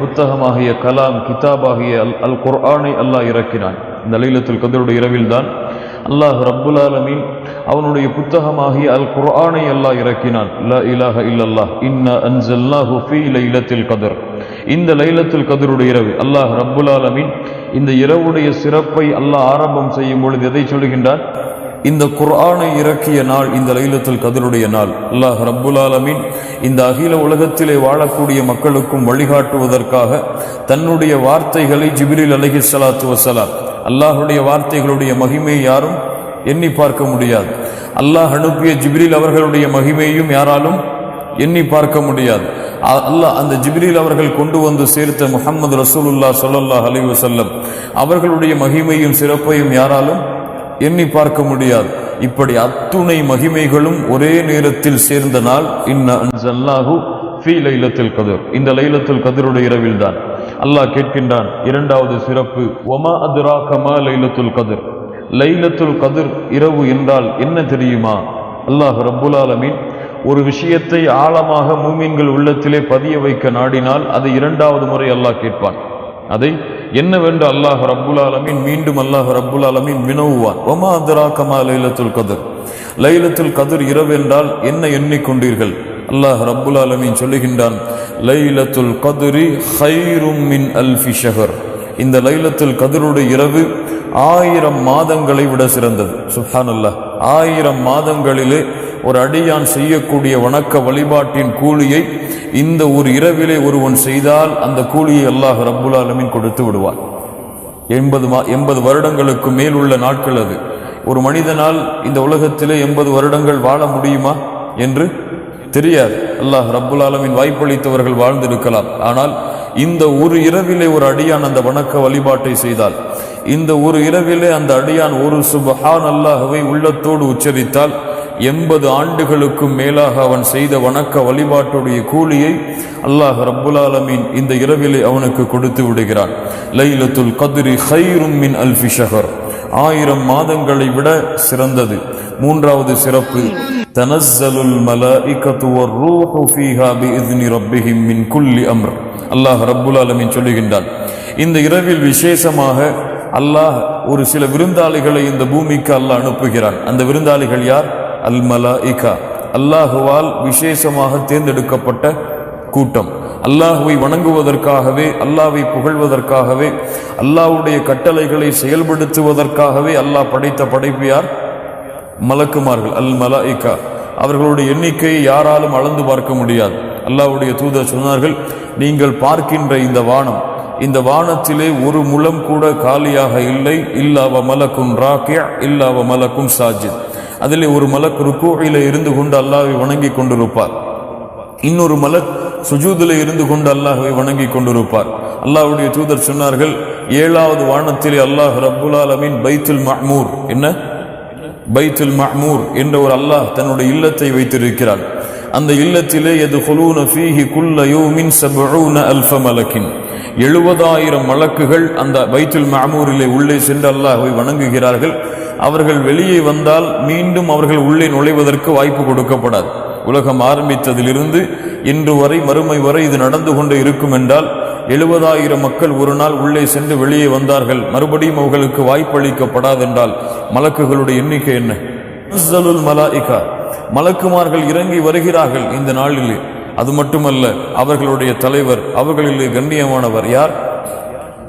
புத்தகமாகிய கலாம் கிதாபாகிய அல் குர்ஆனை அல்லாஹ் இறக்கினான். இந்த லைலத்துல் கத்ருடைய இரவில் தான் அல்லாஹ் ரப்புல் ஆலமீன் அவனுடைய புத்தகமாகிய அல் குர்ஆனை அல்லாஹ் இறக்கினான். லா இலாஹ இல்லல்லாஹ் இன்னா அன்ஸல்னாஹு ஃபீ லைலத்துல் கத்ர். இந்த லைலத்துல் கத்ருடைய இரவு அல்லாஹ் ரப்புல் ஆலமீன் இந்த இரவுடைய சிறப்பை அல்லாஹ் ஆரம்பம் செய்யும் பொழுது எதை சொல்கின்றான்? இந்த குர்ஆனை இறக்கிய நாள் இந்த லைலத்துல் கத்ருடைய நாள். அல்லாஹ் ரப்புல் ஆலமீன் இந்த அகில உலகத்திலே வாழக்கூடிய மக்களுக்கும் வழிகாட்டுவதற்காக தன்னுடைய வார்த்தைகளை ஜிப்ரீல் அலைஹிஸ்ஸலாத்து வஸ்ஸலாம், அல்லாஹுடைய வார்த்தைகளுடைய மகிமையை யாரும் எண்ணி பார்க்க முடியாது. அல்லாஹ் அனுப்பிய ஜிப்ரீல் அவர்களுடைய மகிமையும் யாராலும் எண்ணி பார்க்க முடியாது. அல்லாஹ் அந்த ஜிப்ரீல் அவர்கள் கொண்டு வந்து சேர்த்த முஹம்மது ரசூலுல்லாஹ் ஸல்லல்லாஹு அலைஹி வஸல்லம் அவர்களுடைய மகிமையும் சிறப்பையும் யாராலும் எண்ணி பார்க்க முடியாது. இப்படி அத்துணை மகிமைகளும் ஒரே நேரத்தில் சேர்ந்த நாள் இன்னா அன்ஸல்னாஹு ஃபீ லைலத்துல் கத்ர். இந்த லைலத்துல் கத்ருடைய இரவில் தான் அல்லாஹ் கேட்கின்றான். இரண்டாவது சிறப்பு, வமா அத்ராக மா லைலத்துல் கத்ர். லைலத்துல் கத்ர் இரவு என்றால் என்ன தெரியுமா? அல்லாஹ் ரப்புல் ஆலமீன் ஒரு விஷயத்தை ஆழமாக மூமின்கள் உள்ளத்திலே பதிய வைக்க நாடினால் அதை இரண்டாவது முறை அல்லாஹ் கேட்பான். அதை என்னவென்று அல்லாஹ் ரப்புல் ஆலமீன் மீண்டும் அல்லாஹ் ரப்புல் ஆலமீன் வினவுவான். வமா அத்ராக மா லைலத்துல் கத்ர். லைலத்துல் கத்ர் இரவு என்றால் என்ன எண்ணிக்கொண்டீர்கள்? அல்லாஹ் ரப்புல் ஆலமீன் சொல்லுகின்றான், லைலத்துல் கத்ரி கைரும் மின் அல்ஃபி ஷஹர். இந்த லைலத்துல் கத்ருடைய இரவு 1000 மாதங்களை விட சிறந்தது. சுப்ஹானல்லாஹ். 1000 மாதங்களிலே ஒரு அடியான் செய்யக்கூடிய வணக்க வழிபாட்டின் கூலியை இந்த ஒரு இரவிலே ஒருவன் செய்தால் அந்த கூலியை அல்லாஹ் ரப்புல் ஆலமீன் கொடுத்து விடுவான். 80 வருடங்களுக்கு மேல் உள்ள நாட்கள் அது. ஒரு மனிதனால் இந்த உலகத்திலே 80 வருடங்கள் வாழ முடியுமா என்று தெரியாது. அல்லாஹ் ரப்புல் ஆலமீன் வாய்ப்பளித்தவர்கள் வாழ்ந்திருக்கலாம். ஆனால் இந்த ஒரு இரவிலே ஒரு அடியான் அந்த வணக்க வழிபாட்டை செய்தால், இந்த ஒரு இரவிலே அந்த அடியான் ஒரு சுப்ஹான் அல்லாஹ்வை உள்ளத்தோடு உச்சரித்தால் 80 ஆண்டுகளுக்கும் மேலாக அவன் செய்த வணக்க வழிபாட்டுடைய கூலியை அல்லாஹ் ரப்புல் ஆலமீன் இந்த இரவிலே அவனுக்கு கொடுத்து விடுகிறான். லைலத்துல் கத்ரி கைரும் மின் அல்ஃபி ஷஹர். 1000 மாதங்களை விட சிறந்தது. மூன்றாவது சிறப்பு, தனஸ்ஸலுல் மலாயிகத்து வர்ரூஹு ஃபீஹா பிஇذن ரப்பிஹிம் மின் குல்லி அம்ர். அல்லாஹ் ரப்புல் ஆலமீன் சொல்லுகின்றான், இந்த இரவில் விசேஷமாக அல்லாஹ் ஒரு சில விருந்தாளிகளை இந்த பூமிக்கு அல்லாஹ் அனுப்புகிறான். அந்த விருந்தாளிகள் யார்? அல் மலாயிகா, அல்லாஹுவால் விசேஷமாக தேர்ந்தெடுக்கப்பட்ட கூட்டம். அல்லாஹுவை வணங்குவதற்காகவே, அல்லாஹ்வை புகழ்வதற்காகவே, அல்லாஹ்வுடைய கட்டளைகளை செயல்படுத்துவதற்காகவே அல்லாஹ் படைத்த படைப்பு யார்? மலக்குமார்கள், அல் மலாயிகா. அவர்களுடைய எண்ணிக்கையை யாராலும் அளந்து பார்க்க முடியாது. அல்லாஹ்வுடைய தூதர் சொன்னார்கள், நீங்கள் பார்க்கின்ற இந்த வானம், இந்த வானத்திலே ஒரு முழம் கூட காலியாக இல்லை. இல்லாவ மலக்குன் ராக்கிய இல்லாவ மலக்குன் சாஜித். அதிலே ஒரு மலக் ருக்கூஇலே இருந்து கொண்டு அல்லாஹ்வை வணங்கி கொண்டிருப்பார். இன்னொரு மலக் சுஜூதிலே இருந்து கொண்டு அல்லாஹ்வை வணங்கி கொண்டிருப்பார். அல்லாஹ்வுடைய தூதர் சொன்னார்கள், 7வது வானத்திலே அல்லாஹ் ரப்புல் ஆலமீன் பைத்துல் மஅமூர், என்ன பைத்துல் மஅமூர் என்ற ஒரு அல்லாஹ் தன்னுடைய இல்லத்தை வைத்திருக்கிறார். அந்த இல்லத்திலே யதுகுலூன ஃபீஹி குல்ல யௌமின் 70 அல்ஃப மலக்கின். 70,000 மலக்குகள் அந்த பைத்துல் மஅமூரிலே உள்ளே சென்று அல்லாஹ்வை வணங்குகிறார்கள். அவர்கள் வெளியே வந்தால் மீண்டும் அவர்கள் உள்ளே நுழைவதற்கு வாய்ப்பு கொடுக்கப்படாது. உலகம் ஆரம்பித்ததிலிருந்து இன்று வரை, மறுமை வரை இது நடந்து கொண்டு இருக்கும் என்றால் 70,000 மக்கள் ஒரு நாள் உள்ளே சென்று வெளியே வந்தார்கள், மறுபடியும் அவர்களுக்கு வாய்ப்பளிக்கப்படாதென்றால் மலக்குகளுடைய எண்ணிக்கை என்ன? மலாயிகா, மலக்குமார்கள் இறங்கி வருகிறார்கள் இந்த நாளிலே. அது மட்டுமல்ல, அவர்களுடைய தலைவர், அவர்களிலே கண்ணியமானவர் யார்?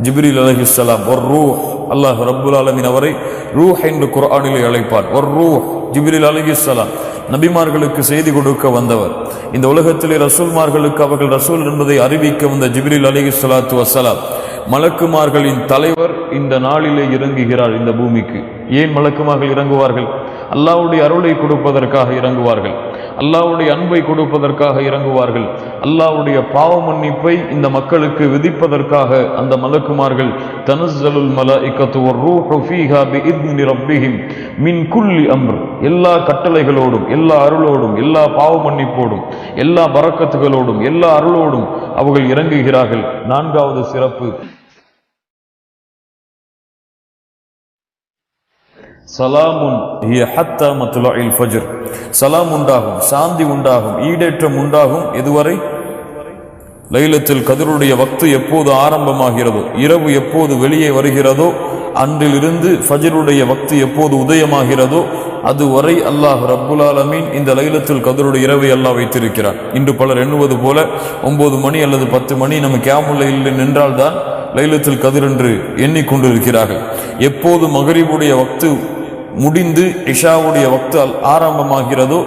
ஜிப்ரீல் அலைஹிஸ்ஸலாம். ஒரு ரூஹ், அல்லாஹ் ரப்புல் ஆலமீன் அவரை ரூஹ் என்று குர்ஆனிலே அழைப்பார். ஒரு ரூஹ், ஜிப்ரீல் அலைஹிஸ்ஸலாம் நபிமார்களுக்கு செய்தி கொடுக்க வந்தவர். இந்த உலகத்திலே ரசூல்மார்களுக்கு அவர்கள் ரசூல் என்பதை அறிவிக்க வந்த ஜிப்ரீல் அலைஹிஸ்ஸலாத்து வஸ்ஸலாம் மலக்குமார்களின் தலைவர் இந்த நாளிலே இறங்குகிறார் இந்த பூமிக்கு. ஏன் மலக்குமார்கள் இறங்குவார்கள்? அல்லாஹ்வுடைய அருளை கொடுப்பதற்காக இறங்குவார்கள், அல்லாஹ்வுடைய அன்பை கொடுப்பதற்காக இறங்குவார்கள், அல்லாஹ்வுடைய பாவ மன்னிப்பை இந்த மக்களுக்கு விதிப்பதற்காக அந்த மலக்குமார்கள் தனஸ்ஸலுல் மலாயிகத்து வர்ரூஹு ஃபீஹா பிஇذن ரப்பிஹிம் மின் குல்லி அம்ர், எல்லா கட்டளைகளோடும், எல்லா அருளோடும், எல்லா பாவ மன்னிப்போடும், எல்லா பரக்கத்துகளோடும், எல்லா அருளோடும் அவர்கள் இறங்குகிறார்கள். நான்காவது சிறப்பு, சலாமுன் ஹிய ஹத்தா மத்லஇல் ஃபஜ்ர். சலாம் உண்டாகும், சாந்தி உண்டாகும், ஈடேற்றம் உண்டாகும். எதுவரை? லைலத்துல் கத்ருடைய வக்து எப்போது ஆரம்பமாகிறதோ, இரவு எப்போது வெளியே வருகிறதோ, அன்றிலிருந்து ஃபஜ்ருடைய வக்து எப்போது உதயமாகிறதோ அதுவரை அல்லாஹ் ரப்புல் ஆலமீன் இந்த லைலத்துல் கத்ருடைய இரவை அல்லாஹ் வைத்திருக்கிறார். இன்று பலர் எண்ணுவது போல 9 மணி அல்லது 10 மணி நம்ம கியாமுல் லைல் நின்றால்தான் லைலத்துல் கத்ர் என்று எண்ணிக்கொண்டிருக்கிறார்கள். எப்போது மகரிபுடைய வக்து முடிந்து இஷாவுடைய வக்து ஆரம்பமாகிறதோ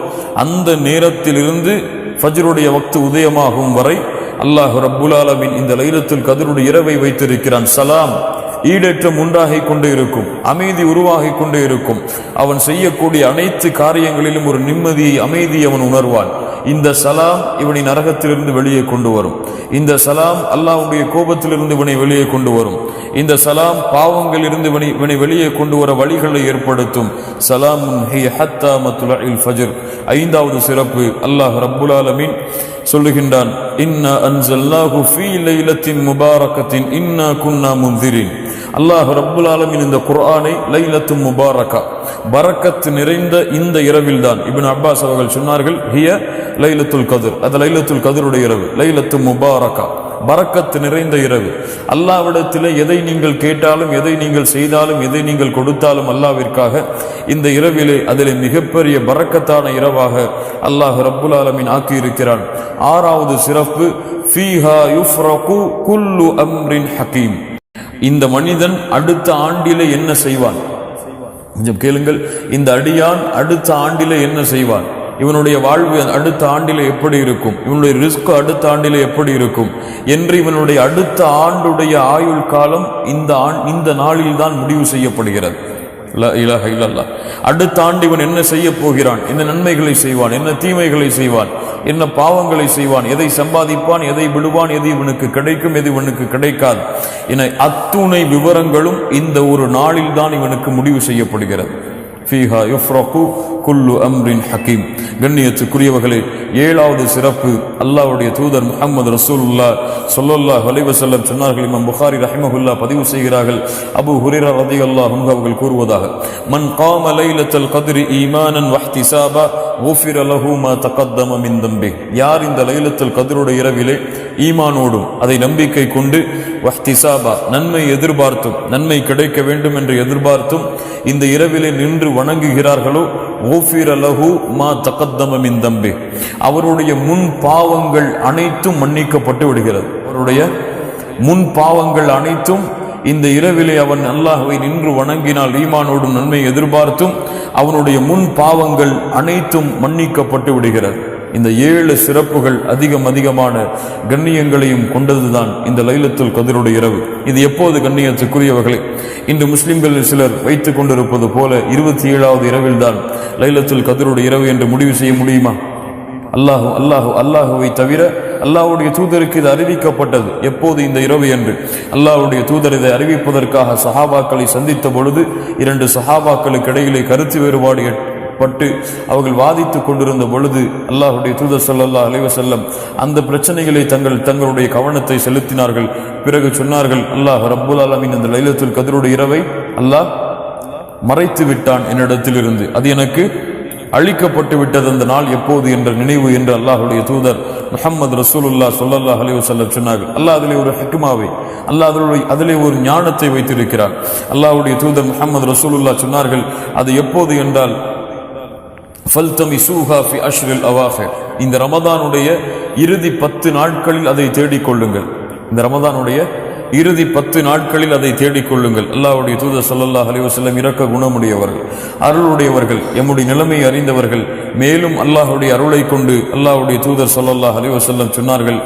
அந்த நேரத்திலிருந்து ஃபஜ்ருடைய வக்து உதயமாகும் வரை அல்லாஹ் ரப்புல் ஆலமீன் இந்த லைலத்துல் கத்ருடைய இரவை வைத்திருக்கிறான். சலாம் ஈடேற்றம் உண்டாகிக் கொண்டே இருக்கும், அமைதி உருவாகிக் கொண்டே இருக்கும். அவன் செய்யக்கூடிய அனைத்து காரியங்களிலும் ஒரு நிம்மதியை, அமைதியை அவன் உணர்வான். இந்த சலாம் இவனை நரகத்திலிருந்து வெளியே கொண்டு வரும். இந்த சலாம் அல்லாஹ்வுடைய கோபத்திலிருந்து இவனை வெளியே கொண்டு வரும். இந்த சலாம் பாவங்களிலிருந்து இவனை வெளியே கொண்டு வர வழிகளை ஏற்படுத்தும். சலாமுன் ஹிய ஹத்தா மத்லஇல் ஃபஜ்ர். 5வது சிறப்பு அல்லாஹ் ரப்புல் ஆலமீன் சொல்லுகின்றான், இன்னா அன்ஸல்னாஹு ஃபீ லைலத்தின் முபாரகத்தின் இன்னா குன்னா முன்திரின். அல்லாஹ் ரப்புல் ஆலமீன் இந்த குர்ஆனை லைலத்து முபாரகா, பரக்கத் நிறைந்த இந்த இரவில் தான். இப்னு அப்பாஸ் அவர்கள் சொன்னார்கள், ஹிய லைலத்துல் கத்ர், அது லைலத்துல் கத்ருடைய இரவு. லைலத்து முபாரகா, பரக்கத் நிறைந்த இரவு. அல்லாஹ்விடத்தில் எதை நீங்கள் கேட்டாலும், எதை நீங்கள் செய்தாலும், எதை நீங்கள் கொடுத்தாலும் அல்லாஹ்விற்காக இந்த இரவிலே அதிலே மிகப்பெரிய பரக்கத்தான இரவாக அல்லாஹ் ரப்புல் ஆலமீன் ஆக்கி இருக்கிறான். 6வது சிறப்பு, ஃபீஹா யுஃப்ரகு குல்லு அம்ரின் ஹகீம். இந்த மனிதன் அடுத்த ஆண்டிலே என்ன செய்வான்? கொஞ்சம் கேளுங்கள். இந்த அடியான் அடுத்த ஆண்டிலே என்ன செய்வான்? இவனுடைய வாழ்வு அடுத்த ஆண்டிலே எப்படி இருக்கும்? இவனுடைய ரிஸ்க் அடுத்த ஆண்டிலே எப்படி இருக்கும் என்று இவனுடைய அடுத்த ஆண்டுடைய ஆயுள் காலம் இந்த நாளில் தான் முடிவு செய்யப்படுகிறது. லா இலாஹ இல்லல்லாஹ். அடுத்த ஆண்டு இவன் என்ன செய்ய போகிறான், என்ன நன்மைகளை செய்வான், என்ன தீமைகளை செய்வான், என்ன பாவங்களை செய்வான், எதை சம்பாதிப்பான், எதை விடுவான், எது இவனுக்கு கிடைக்கும், எது இவனுக்கு கிடைக்காது என அத்துணை விவரங்களும் இந்த ஒரு நாளில் தான் இவனுக்கு முடிவு செய்யப்படுகிறது. ஃபீஹா யுஃப்ரகு குல்லு அம்ரின் ஹகீம். கண்ணியத்துக்குரியவர்களே, 7வது சிறப்பு அல்லாஹ்வுடைய தூதர் முஹம்மது ரசூலுல்லாஹ் ஸல்லல்லாஹு அலைஹி வஸல்லம் சொன்னார்கள். இமாம் புகாரி ரஹிமஹுல்லாஹ் பதிவு செய்கிறார்கள், அபூ ஹுரைரா ரலியல்லாஹு அன்ஹு அவர்கள் கூறுவதாக, மன் காம லைலத்துல் கத்ரி ஈமானன் வஹ்திசாபா குஃபிர லஹு மா தகத்தம மின் தம்பி. யார் இந்த லைலத்துல் கத்ருடைய இரவிலே ஈமானோடும் அதை நம்பிக்கை கொண்டு வஹ்திசாபா நன்மை எதிர்பார்த்தும், நன்மை கிடைக்க வேண்டும் என்று எதிர்பார்த்தும் இந்த இரவிலே நின்று வணங்குகிறார்களோ குஃபிர லஹு மா தகத்தம மின் தம்பி, அவருடைய முன் பாவங்கள் அனைத்தும் மன்னிக்கப்பட்டு விடுகிறது. அவருடைய முன் பாவங்கள் அனைத்தும் இந்த இரவிலே அவன் அல்லாஹ்வை நின்று வணங்கினால், ஈமானோடும் நன்மை எதிர்பார்த்தும் அவனுடைய முன் பாவங்கள் அனைத்தும் மன்னிக்கப்பட்டு விடுகிறது. இந்த 7 சிறப்புகள் அதிகமான கண்ணியங்களையும் கொண்டதுதான் இந்த லைலத்துல் கத்ருடைய இரவு. இது எப்போது கண்ணியத்துக்குரியவர்களே? இன்று முஸ்லிம்களில் சிலர் வைத்துக் கொண்டிருப்பது போல 27வது இரவில் தான் லைலத்துல் கத்ருடைய இரவு என்று முடிவு செய்ய முடியுமா? அல்லாஹுவை தவிர அல்லாஹ்வுடைய தூதருக்கு இது அறிவிக்கப்பட்டது. எப்போது? இந்த இரவு என்று. அல்லாஹ்வுடைய தூதர் இதை அறிவிப்பதற்காக சஹாபாக்களை சந்தித்த பொழுது 2 சஹாபாக்களுக்கு இடையிலே கருத்து வேறுபாடு பட்டு அவர்கள் வாதித்துக் கொண்டிருந்த பொழுது அல்லாஹ்வுடைய தூதர் ஸல்லல்லாஹு அலைஹி வஸல்லம் அந்த பிரச்சனைகளை தங்களுடைய கவனத்தை செலுத்தினார்கள். பிறகு சொன்னார்கள், அல்லாஹ் ரப்புல் ஆலமீன் இந்த லைலத்துல் கத்ருடைய இரவை அல்லாஹ் மறைத்து விட்டான் என்னிடத்திலிருந்து, அது எனக்கு அழிக்கப்பட்டு விட்டது அந்த நாள் எப்போது என்ற நினைவு என்று அல்லாஹ்வுடைய தூதர் முஹம்மது ரசூலுல்லாஹ் ஸல்லல்லாஹு அலைஹி வஸல்லம் சொன்னார்கள். அல்லாஹ் அதிலே ஒரு ஹிக்மாவை, அல்லாஹ் அதிலே ஒரு ஞானத்தை வைத்திருக்கிறார். அல்லாஹ்வுடைய தூதர் முஹம்மது ரசூலுல்லாஹ் சொன்னார்கள், அது எப்போது என்றால் ஃபல்தமிசூஹா ஃபி அஷ்ரில் அவாஹிர், இந்த ரமதானுடைய இறுதி 10 நாட்களில் அதை தேடிக்கொள்ளுங்கள். இந்த ரமதானுடைய இறுதி 10 நாட்களில் அதை தேடிக்கொள்ளுங்கள். அல்லாஹ்வுடைய தூதர் ஸல்லல்லாஹு அலைஹி வஸல்லம் இரக்க குணமுடையவர்கள், அருளுடையவர்கள், எம்முடைய நிலைமையை அறிந்தவர்கள். மேலும் அல்லாஹ்வுடைய அருளை கொண்டு அல்லாஹ்வுடைய தூதர் ஸல்லல்லாஹு அலைஹி வஸல்லம் சொன்னார்கள்,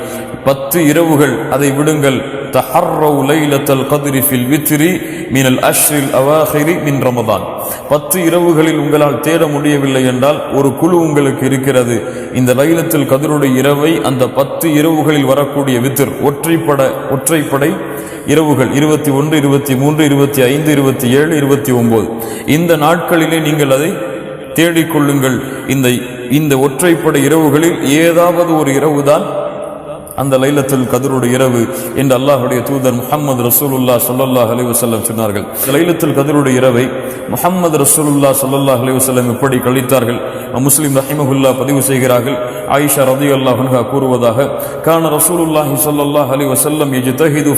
10 இரவுகள் அதை விடுங்கள். தஹர்ரவு லைலத்துல் கத்ரி ஃபில் வித்ரி மினல் அஷ்ரில் அவாஹிரி மின் ரமதான். 10 இரவுகளில் உங்களால் தேட முடியவில்லை என்றால் ஒரு குழு உங்களுக்கு இருக்கிறது. இந்த லைலத்துல் கத்ருடைய இரவை அந்த 10 இரவுகளில் வரக்கூடிய வித்ர், ஒற்றைப்படை இரவுகள் 21, 23, 25, 27, 29 இந்த நாட்களிலே நீங்கள் அதை தேடிக்கொள்ளுங்கள். இந்த ஒற்றைப்படை இரவுகளில் ஏதாவது ஒரு இரவுதான் அந்த லைலத்துல் கத்ருடைய இரவு என்று அல்லாஹ்வுடைய தூதர் முஹம்மது ரசூலுல்லாஹ் ஸல்லல்லாஹு அலைஹி வஸல்லம் சொன்னார்கள். லைலத்துல் கத்ருடைய இரவை முஹம்மது ரசூலுல்லாஹ் ஸல்லல்லாஹு அலைஹி வஸல்லம் எப்படி கழித்தார்கள்? முஸ்லிம் ரஹிமஹுல்லாஹ் பதிவு செய்கிறார்கள். ஆயிஷா ரலியல்லாஹு அன்ஹா கூறுவதாக, கான ரசூலுல்லாஹி ஸல்லல்லாஹு அலைஹி வஸல்லம் யஜ்தஹிது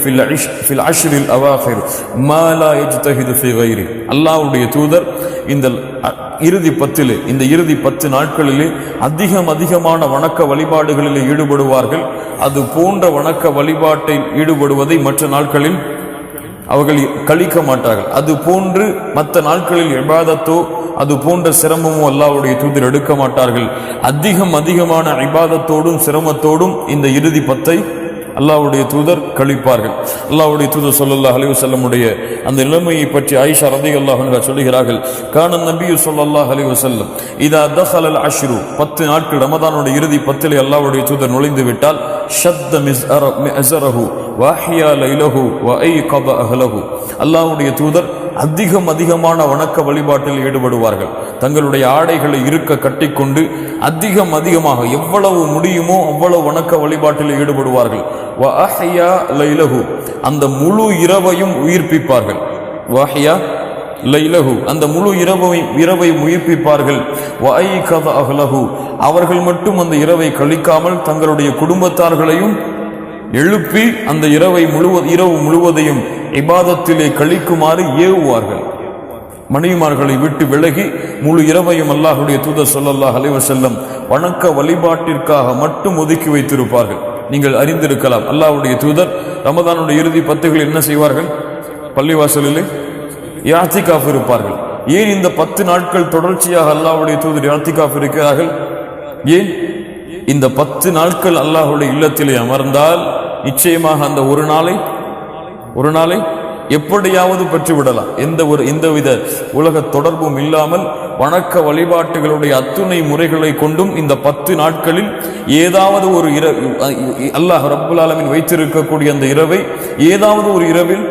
ஃபில் அஷ்ரில் அவாஹிர் மா லா யஜ்தஹிது ஃபி கைரி. அல்லாஹ்வுடைய தூதர் இந்த இறுதி 10 நாட்களிலே அதிகமான வணக்க வழிபாடுகளில் ஈடுபடுவார்கள். அது போன்ற வணக்க வழிபாட்டை ஈடுபடுவதை மற்ற நாட்களில் அவர்கள் கழிக்க மாட்டார்கள். அது போன்று மற்ற நாட்களில் இபாதத்தோ அது போன்ற சிரமமோ அல்லாஹ்வுடைய தூதர் எடுக்க மாட்டார்கள். அதிகமான இபாதத்தோடும் சிரமத்தோடும் இந்த இறுதி 10 அல்லாஹ்வுடைய தூதர் கழிப்பார்கள். அல்லாஹ்வுடைய தூதர் ஸல்லல்லாஹு அலைஹி வஸல்லமுடைய அந்த நிலைமையை பற்றி ஆயிஷா ரலியல்லாஹு அன்ஹா சொல்கிறார்கள், கான நபி ஸல்லல்லாஹு அலைஹி வஸல்லம் இதா தഖலல் அஷ்ரு 10 நாட்கள் ரமதானுடைய இறுதி 10 அல்லாஹ்வுடைய தூதர் நுழைந்து விட்டால் ஷத்த மிஸ்அரஹு வஹியா லைலஹு வஐகப அஹ்லஹு. அல்லாஹ்வுடைய தூதர் அதிகமான வணக்க வழிபாட்டில் ஈடுபடுவார்கள். தங்களுடைய ஆடைகளை இருக்க கட்டிக்கொண்டு அதிகமாக எவ்வளவு முடியுமோ அவ்வளவு வணக்க வழிபாட்டில் ஈடுபடுவார்கள். வஅஹ்யா லைலஹு அந்த முழு இரவையும் உயிர்ப்பிப்பார்கள். வஅஹ்யா லைலஹு அந்த முழு இரவை உயிர்ப்பிப்பார்கள். வஐகப அஹ்லஹு அவர்கள் மட்டும் அந்த இரவை கழிக்காமல் தங்களுடைய குடும்பத்தார்களையும் எழுப்பி அந்த இரவு முழுவதையும் இபாதத்திலே கழிக்குமாறு ஏவுவார்கள். மனைவிமார்களை விட்டு விலகி முழு இரவையும் அல்லாஹ்வுடைய தூதர் ஸல்லல்லாஹு அலைஹி வஸல்லம் வணக்க வழிபாட்டிற்காக மட்டும் ஒதுக்கி வைத்திருப்பார்கள். நீங்கள் அறிந்திருக்கலாம், அல்லாஹ்வுடைய தூதர் ரமதானுடைய இறுதி 10 என்ன செய்வார்கள்? பள்ளிவாசலிலே இஅ்திகாஃப் இருப்பார்கள். ஏன் இந்த 10 நாட்கள் தொடர்ச்சியாக அல்லாஹ்வுடைய தூதர் இஅ்திகாஃப் இருக்கிறார்கள்? ஏன்? இந்த 10 நாட்கள் அல்லாஹ்வுடைய இல்லத்திலே அமர்ந்தால் நிச்சயமாக அந்த ஒரு நாளை எப்படியாவது பெற்றுவிடலாம். எந்தவித உலக தொடர்பும் இல்லாமல் வணக்க வழிபாட்டுகளுடைய அத்துணை முறைகளை கொண்டும் இந்த 10 நாட்களில் ஏதாவது ஒரு அல்லாஹ் ரப்புல் ஆலமீன் வைத்திருக்கக்கூடிய அந்த இரவை ஏதாவது ஒரு இரவில்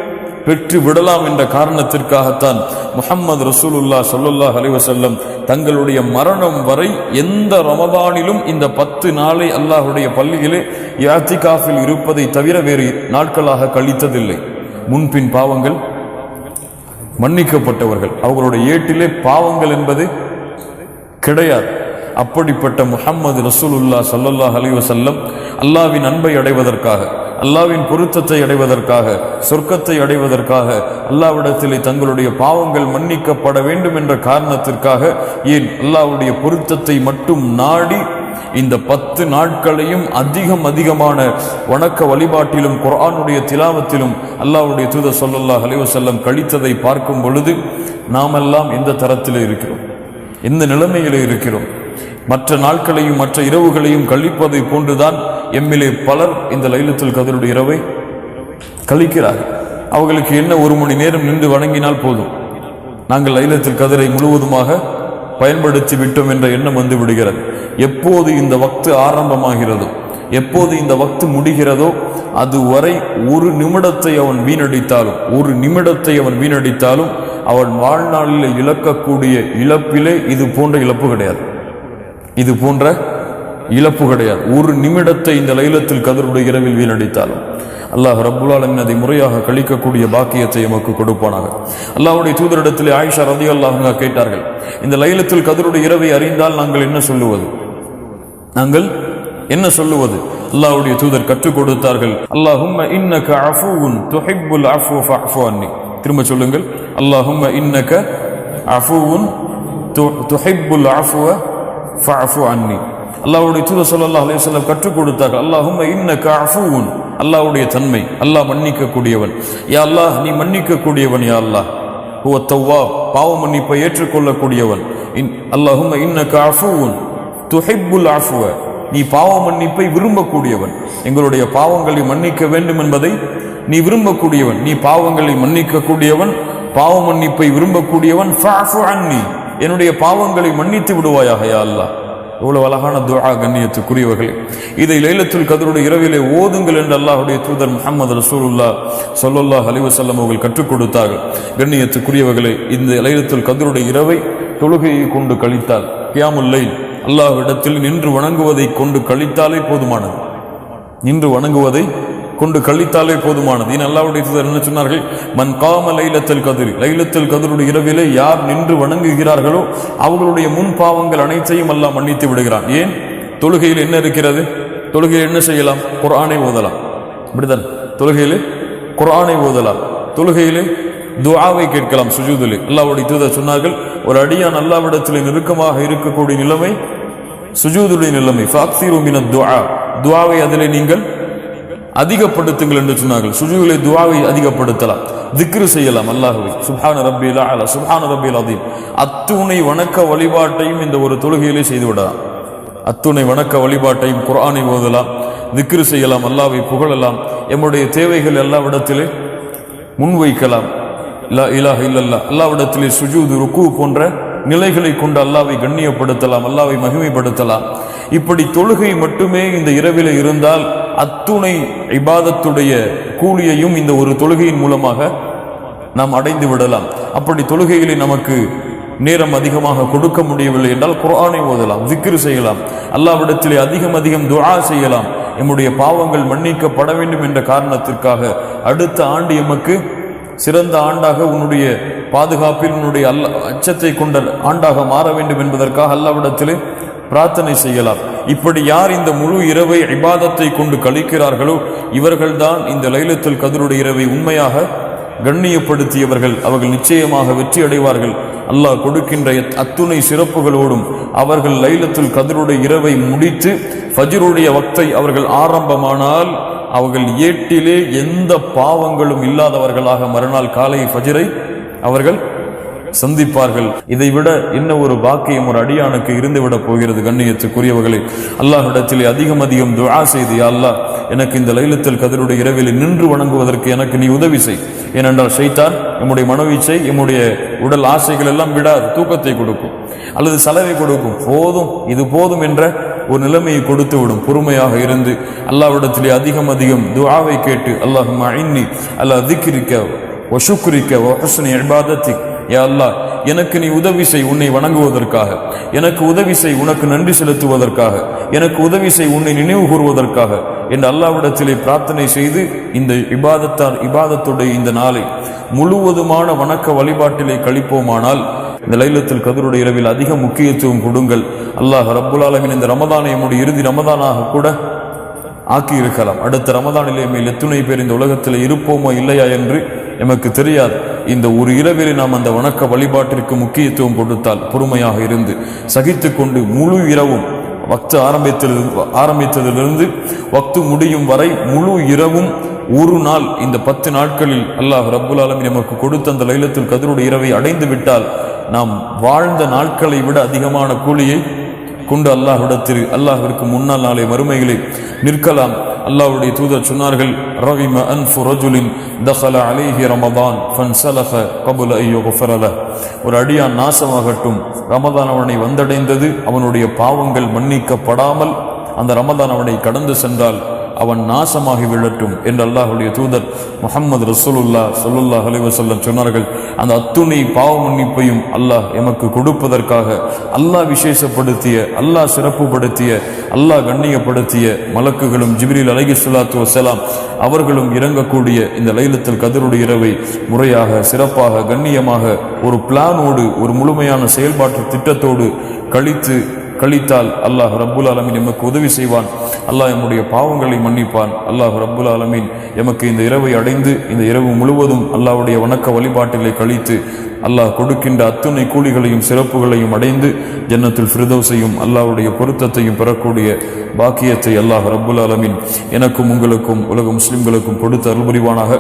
பெற்று விடலாம் என்ற காரணத்திற்காகத்தான் முஹம்மது ரசூலுல்லாஹ் ஸல்லல்லாஹு அலைஹி வஸல்லம் தங்களுடைய மரணம் வரை எந்த ரமதானிலும் இந்த 10 நாளை அல்லாஹ்வுடைய பள்ளியிலே இஅ்திகாஃபில் இருப்பதை தவிர வேறு நாட்களாக கழித்ததில்லை. முன்பின் பாவங்கள் மன்னிக்கப்பட்டவர்கள், அவர்களுடைய ஏட்டிலே பாவங்கள் என்பது கிடையாது. அப்படிப்பட்ட முஹம்மது ரசூலுல்லாஹ் ஸல்லல்லாஹு அலைஹி வஸல்லம் அல்லாஹ்வின் அன்பை அடைவதற்காக, அல்லாஹ்வின் பொருத்தத்தை அடைவதற்காக, சொர்க்கத்தை அடைவதற்காக, அல்லாஹ்விடத்திலே தங்களுடைய பாவங்கள் மன்னிக்கப்பட வேண்டும் என்ற காரணத்திற்காக, ஏன் அல்லாஹ்வுடைய பொருத்தத்தை மட்டும் நாடி இந்த 10 நாட்களையும் அதிகமான வணக்க வழிபாட்டிலும் குர்ஆனுடைய திலாவத்திலும் அல்லாஹ்வுடைய தூதர் ஸல்லல்லாஹு அலைஹி வஸல்லம் கழித்ததை பார்க்கும் பொழுது நாமெல்லாம் எந்த தரத்திலே இருக்கிறோம், எந்த நிலைமையிலே இருக்கிறோம்? மற்ற நாட்களையும் மற்ற இரவுகளையும் கழிப்பதை போன்றுதான் எம்மிலே பலர் இந்த லைலத்துல் கத்ருடைய இரவை கழிக்கிறார்கள். அவர்களுக்கு என்ன 1 மணி நேரம் நின்று வணங்கினால் போதும், நாங்கள் லைலத்துல் கத்ரை முழுவதுமாக பயன்படுத்தி விட்டோம் என்ற எண்ணம் வந்து விடுகிறது. எப்போது இந்த வக்து ஆரம்பமாகிறதோ, எப்போது இந்த வக்து முடிகிறதோ அதுவரை 1 நிமிடத்தை அவன் வீணடித்தாலும் அவன் வாழ்நாளில் இழக்கக்கூடிய இழப்பிலே இது போன்ற இழப்பு கிடையாது. 1 நிமிடத்தை இந்த லைலத்துல் கத்ருடைய இரவில் வீணடித்தாலும் அல்லாஹ் ரப்புல் ஆலமீன் அதை முறையாக கழிக்கக்கூடிய பாக்கியத்தை எமக்கு கொடுப்பானாக. அல்லாஹ்வுடைய தூதரிடத்திலே ஆயிஷா ரலியல்லாஹு அன்ஹா கேட்டார்கள், இந்த லைலத்துல் கத்ருடைய இரவை அறிந்தால் நாங்கள் என்ன சொல்லுவது? அல்லாஹ்வுடைய தூதர் கற்றுக் கொடுத்தார்கள், அல்லாஹும்ம இன்னக அஃபூவுன் துஹிப்புல் அஃப்வ ஃபஅஃபு அன்னி. திரும்ப சொல்லுங்கள், அல்லாஹும்ம இன்னக அஃபூவுன் துஹிப்புல் அஃப்வ ஃபஅஃபு அன்னி. அல்லாஹ்வுடைய தூதர் ஸல்லல்லாஹு அலைஹி வஸல்லம் கற்றுக் கொடுத்தார்கள், அல்லாஹும்ம இன்னக அஃபூவுன், அல்லாஹ்வுடைய தன்மை, அல்லாஹ் மன்னிக்க கூடியவன். யா அல்லாஹ் நீ மன்னிக்க கூடியவன். யா அல்லாஹ் ஹுவ தவ்வாப், பாவ மன்னிப்பை ஏற்றுக்கொள்ளக்கூடியவன். அல்லாஹும்ம இன்னக அஃபூவுன் துஹிப்புல் அஃப்வ, நீ பாவ மன்னிப்பை விரும்பக்கூடியவன். எங்களுடைய பாவங்களை மன்னிக்க வேண்டும் என்பதை நீ விரும்பக்கூடியவன், நீ பாவங்களை மன்னிக்க கூடியவன், பாவ மன்னிப்பை விரும்பக்கூடியவன். ஃபஅஃபு அன்னி, என்னுடைய பாவங்களை மன்னித்து விடுவாயாக யா அல்லாஹ். எவ்வளவு அழகான துஆ கண்ணியத்துக்குரியவர்களே. இதை லைலத்துல் கத்ருடைய இரவிலே ஓதுங்கள் என்று அல்லாஹ்வுடைய தூதர் முஹம்மது ரசூலுல்லாஹ் ஸல்லல்லாஹு அலைஹி வஸல்லம் அவர்கள் கற்றுக் கொடுத்தார்கள். கண்ணியத்துக்குரியவர்களே, இந்த லைலத்துல் கத்ருடைய இரவை தொழுகையை கொண்டு கழித்தால், கியாமுல் லைல் அல்லாஹ்விடத்தில் நின்று வணங்குவதை கொண்டு கழித்தாலே போதுமானது. நின்று வணங்குவதை கொண்டு கழித்தாலே போதுமானது. அல்லாஹ்வுடைய தூதர் என்ன சொன்னார்கள்? மன் காம லைலத்துல் கத்ர், லைலத்துல் கத்ருடைய இரவிலே யார் நின்று வணங்குகிறார்களோ அவர்களுடைய முன் பாவங்கள் அனைத்தையும் அல்லாஹ் மன்னித்து விடுகிறான். ஏன்? தொழுகையில் என்ன இருக்கிறது? தொழுகையில் என்ன செய்யலாம்? குர்ஆனை ஓதலாம். அப்படிதான், தொழுகையில் குர்ஆனை ஓதலாம். தொழுகையிலே துஆவை கேட்கலாம். சுஜூதிலே அல்லாஹ்வுடைய தூதர் சொன்னார்கள், ஒரு அடியான் அல்லாஹ்விடத்திலே நெருக்கமாக இருக்கக்கூடிய நிலைமை சுஜூதுடைய நிலைமை. ஃபக்ஸிரு மினத் துஆ, துஆவை அதிலே நீங்கள் அதிகப்படுத்துங்கள் என்று சொன்னார்கள். சுஜூதிலே துஆவை அதிகப்படுத்தலாம், திக்ரு செய்யலாம் அல்லாஹ்வை. சுப்ஹான ரப்பில் அலா, சுப்ஹான ரப்பில் அதீம். அத்துணை வணக்க வழிபாட்டையும் இந்த ஒரு தொழுகையிலே செய்து விடலாம். அத்துணை வணக்க வழிபாட்டையும் குர்ஆனை ஓதலாம், திக்ரு செய்யலாம், அல்லாஹ்வை புகழலாம், எம்முடைய தேவைகள் அல்லாஹ்விடத்திலே முன்வைக்கலாம். லா இலாஹ இல்லல்லாஹ், அல்லாஹ்விடத்திலே சுஜூது, ருக்கு போன்ற நிலைகளை கொண்டு அல்லாஹ்வை கண்ணியப்படுத்தலாம், அல்லாஹ்வை மகிமைப்படுத்தலாம். இப்படி தொழுகை மட்டுமே இந்த இரவிலே இருந்தால் அத்துணை இபாதத்துடைய கூலியையும் இந்த ஒரு தொழுகையின் மூலமாக நாம் அடைந்து விடலாம். அப்படி தொழுகையிலே நமக்கு நேரம் அதிகமாக கொடுக்க முடியவில்லை என்றால் குர்ஆனை ஓதலாம், திக்ரு செய்யலாம், அல்லாஹ்விடத்திலே அதிகம் துஆ செய்யலாம். நம்முடைய பாவங்கள் மன்னிக்கப்பட வேண்டும் என்ற காரணத்திற்காக அடுத்த ஆண்டு எமக்கு சிறந்த ஆண்டாக, உன்னுடைய பாதுகாப்பில் உன்னுடைய அச்சத்தை கொண்ட ஆண்டாக மாற வேண்டும் என்பதற்காக அல்லாஹ்விடத்திலே பிரார்த்தனை செய்யலாம். இப்படி யார் இந்த முழு இரவை இபாதத்தை கொண்டு கழிக்கிறார்களோ இவர்கள்தான் இந்த லைலத்துல் கத்ருடைய இரவை உண்மையாக கண்ணியப்படுத்தியவர்கள். அவர்கள் நிச்சயமாக வெற்றி அடைவார்கள். அல்லாஹ் கொடுக்கின்ற அத்துணை சிறப்புகளோடும் அவர்கள் லைலத்துல் கத்ருடைய இரவை முடித்து ஃபஜ்ருடைய வக்தை அவர்கள் ஆரம்பமானால் அவர்கள் ஏட்டிலே எந்த பாவங்களும் இல்லாதவர்களாக மறுநாள் காலை ஃபஜ்ரை அவர்கள் சந்திப்பார்கள். இதைவிட என்ன ஒரு பாக்கியம் ஒரு அடியானுக்கு இருந்துவிட போகிறது? கண்ணியத்துக்குரியவர்களே, அல்லாஹ்விடத்திலே அதிகம் துஆ செய்து, யா அல்லாஹ், எனக்கு இந்த லைலத்துல் கத்ருடைய இரவில் நின்று வணங்குவதற்கு எனக்கு நீ உதவி செய். ஏனென்றால் ஷைத்தான் நம்முடைய மனவீச்சை, நம்முடைய உடல் ஆசைகள் எல்லாம் விடாது, தூக்கத்தை கொடுக்கும் அல்லது சலவை கொடுக்கும். போதும், இது போதும் என்ற ஒரு நிலைமையை கொடுத்து விடும். பொறுமையாக இருந்து அல்லாஹ்விடத்திலே அதிகம் துஆவை கேட்டு, அல்லாஹும்ம இன்னி அலா திக்ரிக வ ஷுக்ரிக வ ஹுஸ்னி இபாதத்திக், யா அல்லாஹ், எனக்கு நீ உதவி செய் உன்னை வணங்குவதற்காக, எனக்கு உதவி செய் உனக்கு நன்றி செலுத்துவதற்காக, எனக்கு உதவி செய் உன்னை நினைவு கூறுவதற்காக என்று அல்லாஹ்விடத்திலே பிரார்த்தனை செய்து இந்த இபாதத்துடைய இந்த நாளை முழுவதுமான வணக்க வழிபாட்டிலே கழிப்போமானால் இந்த லைலத்துல் கத்ருடைய இரவில் அதிக முக்கியத்துவம் கொடுங்கள். அல்லாஹ் ரப்புல் ஆலமீன் இந்த ரமதானை நம்முடைய இறுதி ரமதானாக கூட ஆக்கி இருக்கலாம். அடுத்த ரமதானிலே மேல் எத்துணை பேர் இந்த உலகத்தில் இருப்போமோ இல்லையா என்று எமக்கு தெரியாது. இந்த ஒரு இரவிலே நாம் அந்த வணக்க வழிபாட்டிற்கு முக்கியத்துவம் கொடுத்தால், பொறுமையாக இருந்து சகித்து கொண்டு முழு இரவும் வக்து ஆரம்பித்ததிலிருந்து வக்து முடியும் வரை முழு இரவும் ஒரு நாள், இந்த 10 நாட்களில் அல்லாஹ் ரப்புல் ஆலமீன் நமக்கு கொடுத்த அந்த லைலத்துல் கத்ருடைய இரவை அடைந்து விட்டால் நாம் வாழ்ந்த நாட்களை விட அதிகமான கூலியை கொண்டு அல்லாஹ்விற்கு முன்னால் நாளை மறுமைகளை நிற்கலாம். அல்லாஹ்வுடைய தூதர் சொன்னார்கள், ரகிம அன்ஃபு ரஜுலின் தഖல அலைஹி ரமதான் ஃபன்ஸலஹ கப்ல அன் யுக்ஃபர லஹ், ஒரு அடியான் நாசமாகட்டும், ரமதான் அவனை வந்தடைந்தது, அவனுடைய பாவங்கள் மன்னிக்கப்படாமல் அந்த ரமதான் அவனை கடந்து சென்றால் அவன் நாசமாகி விழட்டும் என்று அல்லாஹ்வுடைய தூதர் முஹம்மது ரசூலுல்லாஹ் ஸல்லல்லாஹு அலைஹி வஸல்லம் சொன்னார்கள். அந்த அத்துணை பாவ மன்னிப்பையும் அல்லாஹ் எமக்கு கொடுப்பதற்காக அல்லாஹ் விசேஷப்படுத்திய, அல்லாஹ் சிறப்புப்படுத்திய, அல்லாஹ் கண்ணியப்படுத்திய மலக்குகளும் ஜிப்ரீல் அலைஹிஸ்ஸலாத்து வஸ்ஸலாம் அவர்களும் இறங்கக்கூடிய இந்த லைலத்துல் கத்ருடைய இரவை முறையாக, சிறப்பாக, கண்ணியமாக ஒரு பிளானோடு, ஒரு முழுமையான செயல்பாட்டு திட்டத்தோடு கழித்தால் அல்லாஹ் ரப்புல் ஆலமீன் எமக்கு உதவி செய்வான். அல்லாஹ் எம்முடைய பாவங்களை மன்னிப்பான். அல்லாஹ் ரப்புல் ஆலமீன் எமக்கு இந்த இரவை அடைந்து இந்த இரவு முழுவதும் அல்லாஹ்வுடைய வணக்க வழிபாட்டிலே கழித்து அல்லாஹ் கொடுக்கின்ற அத்துணை கூலிகளையும் சிறப்புகளையும் அடைந்து ஜன்னத்துல் ஃபிர்தௌஸையும் அல்லாஹ்வுடைய பொருத்தத்தையும் பெறக்கூடிய பாக்கியத்தை அல்லாஹ் ரப்புல் ஆலமீன் எனக்கும் உங்களுக்கும் உலக முஸ்லிம்களுக்கும் கொடுத்து அருள் புரிவானாக.